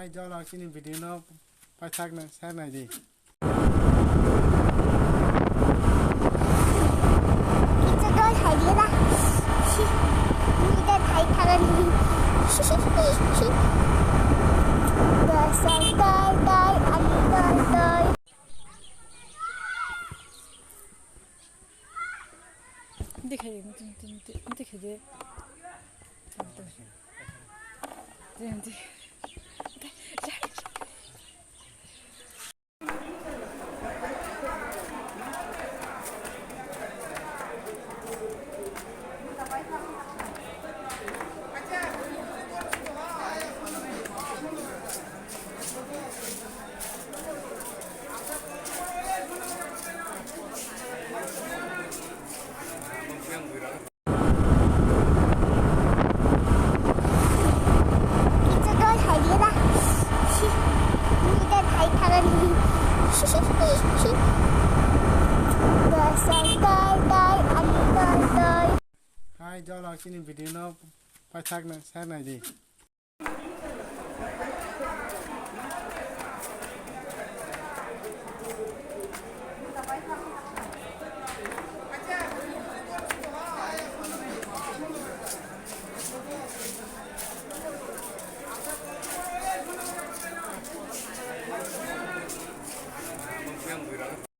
Hai cho là cái video nó phải xác này gì这个海狸啦，你的太看了你，的山呆呆，安呆呆。दिखाइए दिखाई दे这个海狸啦，你的太看了你，的山呆呆，安呆呆。Hai cho là cái video nó phải xác này gì